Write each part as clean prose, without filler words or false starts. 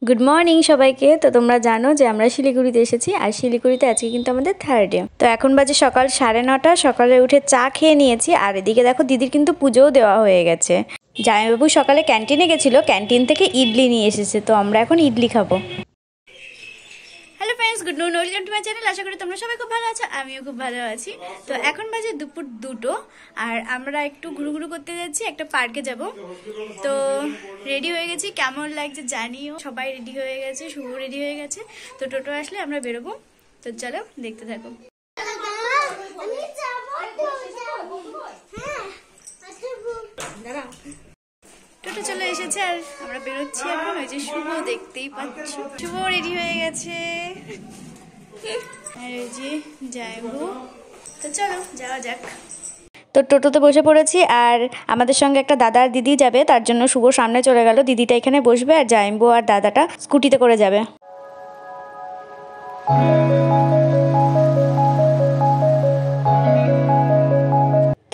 Good morning সবাইকে। তো তোমরা জানো যে আমরা শিলিগুড়িতে এসেছি, আর শিলিগুড়িতে আজকে কিন্তু আমাদের থার্ড ডে। তো এখন বাজে সকাল 9:30। সকালে উঠে চা খেয়ে নিয়েছি, আর এদিকে দেখো দিদির কিন্তু পুজোও দেওয়া হয়ে গেছে। জামাইবাবু সকালে ক্যান্টিনে গেছিলো, ক্যান্টিন থেকে ইডলি নিয়ে এসেছে, তো আমরা এখন ইডলি খাবো। Hello friends, good noon, welcome to my channel. আশা করি তোমরা সবাই খুব ভালো আছো, আমিও খুব ভালো আছি। তো এখন বাজে দুপুর 2টো, আর আমরা একটু ঘুরু করতে যাচ্ছি, একটা পার্কে যাব। তো রেডি হয়ে গেছি, কেমন লাগছে জানিও। সবাই রেডি হয়ে গেছে, শুভ রেডি হয়ে গেছে। তো টোটো আসলে আমরা বেরোবো। তো চলো দেখতে থাকো। টোটো চলে এসেছে আর আমরা বেরোচ্ছি এখন। ওই যে শুভ দেখতেই পাচ্ছ, শুভ রেডি হয়ে গেছে, আর ওই যে যাইবো। তো চলো যাওয়া যাক। তো টোটোতে বসে পড়েছি, আর আমাদের সঙ্গে একটা দাদা আর দিদি যাবে, তার জন্য শুভ সামনে চলে গেল। দিদিটা এখানে বসবে, আর জাইম্বো আর দাদাটা স্কুটিতে করে যাবে।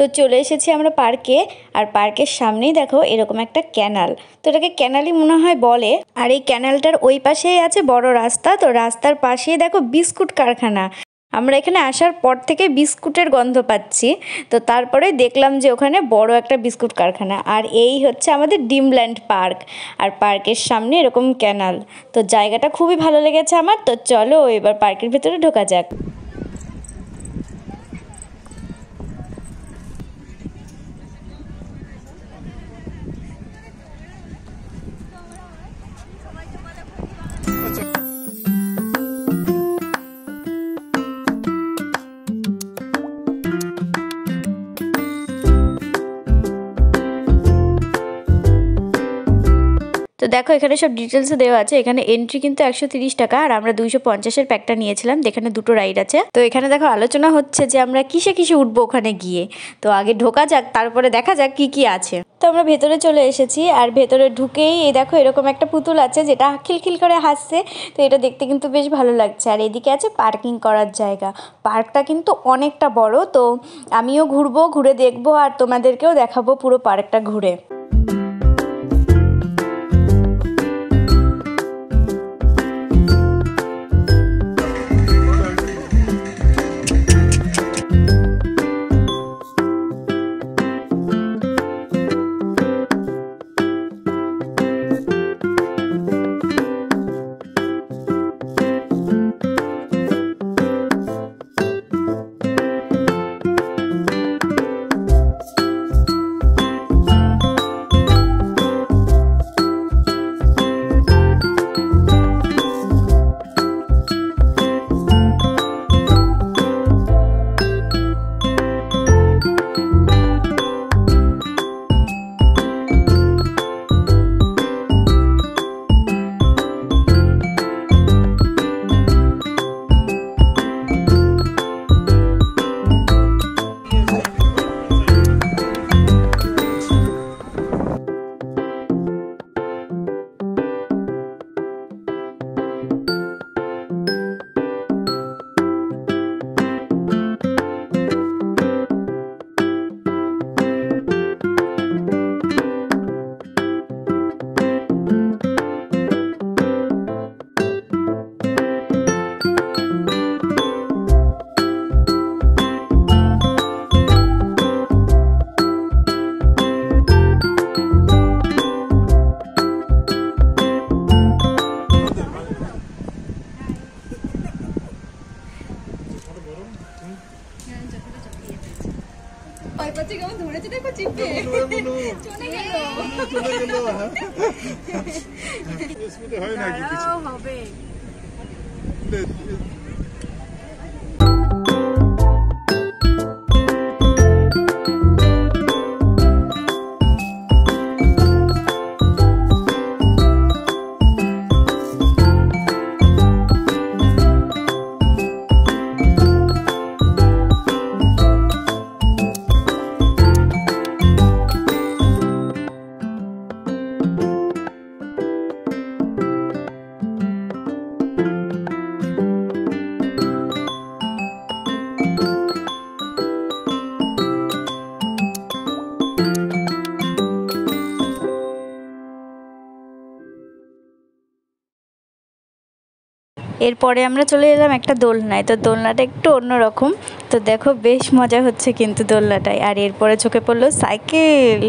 তো চলে এসেছি আমরা পার্কে, আর পার্কের সামনেই দেখো এরকম একটা ক্যানাল। তো এটাকে ক্যানালই মনে হয় বলে। আর এই ক্যানালটার ওই পাশেই আছে বড় রাস্তা। তো রাস্তার পাশেই দেখো বিস্কুট কারখানা। আমরা এখানে আসার পর থেকে বিস্কুটের গন্ধ পাচ্ছি। তো তারপরে দেখলাম যে ওখানে বড় একটা বিস্কুট কারখানা। আর এই হচ্ছে আমাদের ড্রিমল্যান্ড পার্ক, আর পার্কের সামনে এরকম ক্যানাল। তো জায়গাটা খুবই ভালো লেগেছে আমার। তো চলো এবার পার্কের ভেতরে ঢোকা যাক। তো দেখো এখানে সব ডিটেলসে দেওয়া আছে। এখানে এন্ট্রি কিন্তু 130 টাকা, আর আমরা 250-এর প্যাকটা নিয়েছিলাম। এখানে দুটো রাইড আছে। তো এখানে দেখো আলোচনা হচ্ছে যে আমরা কিসে কিসে উঠবো ওখানে গিয়ে। তো আগে ঢোকা যাক, তারপরে দেখা যাক কি কি আছে। তো আমরা ভেতরে চলে এসেছি, আর ভেতরে ঢুকেই এই দেখো এরকম একটা পুতুল আছে যেটা খিলখিল করে হাসছে। তো এটা দেখতে কিন্তু বেশ ভালো লাগছে। আর এদিকে আছে পার্কিং করার জায়গা। পার্কটা কিন্তু অনেকটা বড়। তো আমিও ঘুরবো, ঘুরে দেখবো, আর তোমাদেরকেও দেখাবো পুরো পার্কটা ঘুরে। এরপরে আমরা চলে এলাম একটা দোলনায়। তো দোলনাটা একটু অন্যরকম, তো দেখো বেশ মজা হচ্ছে কিন্তু দোলনাটায়। আর এরপরে চোখে পড়লো সাইকেল।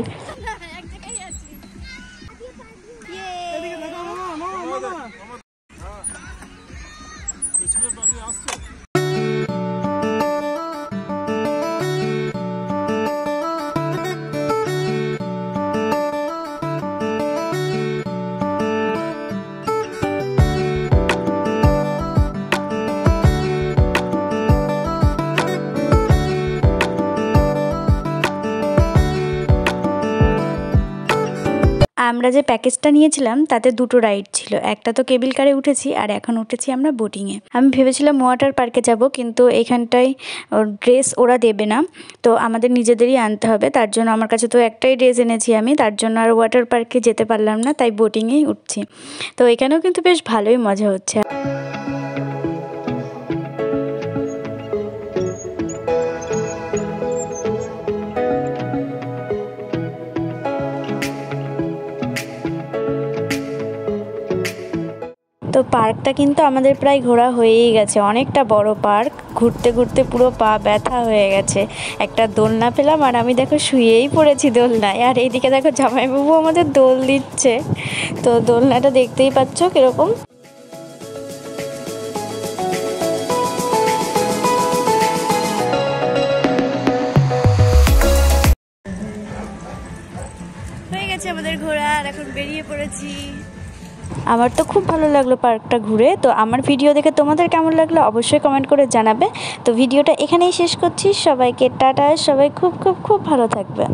আমরা যে প্যাকেজটা নিয়েছিলাম তাতে দুটো রাইড ছিল, একটা তো কেবিল কারে উঠেছি আর এখন উঠেছি আমরা বোটিংয়ে। আমি ভেবেছিলাম ওয়াটার পার্কে যাব, কিন্তু এখানটায় ড্রেস ওরা দেবে না, তো আমাদের নিজেদেরই আনতে হবে। তার জন্য আমার কাছে তো একটাই ড্রেস এনেছি আমি, তার জন্য আর ওয়াটার পার্কে যেতে পারলাম না, তাই বোটিংয়েই উঠছি। তো এখানেও কিন্তু বেশ ভালোই মজা হচ্ছে। তো পার্কটা কিন্তু আমাদের প্রায় ঘোরা হয়েই গেছে, অনেকটা বড় পার্ক। ঘুরতে ঘুরতে পুরো পা ব্যথা হয়ে গেছে। একটা দোলনা পেলাম আর আমি দেখো শুয়েই পড়েছি দোলনায়। আর এইদিকে দেখো জামাইবাবু আমাদের দোল দিচ্ছে। তো দোলনাটা দেখতেই পাচ্ছ কিরকম। হয়ে গেছে আমাদের ঘোরা আর এখন বেরিয়ে পড়েছি। আমার তো খুব ভালো লাগলো পার্কটা ঘুরে। তো আমার ভিডিও দেখে তোমাদের কেমন লাগলো অবশ্যই কমেন্ট করে জানাবে। তো ভিডিওটা এখানেই শেষ করছি। সবাইকে টাটা, সবাই খুব খুব খুব ভালো থাকবে।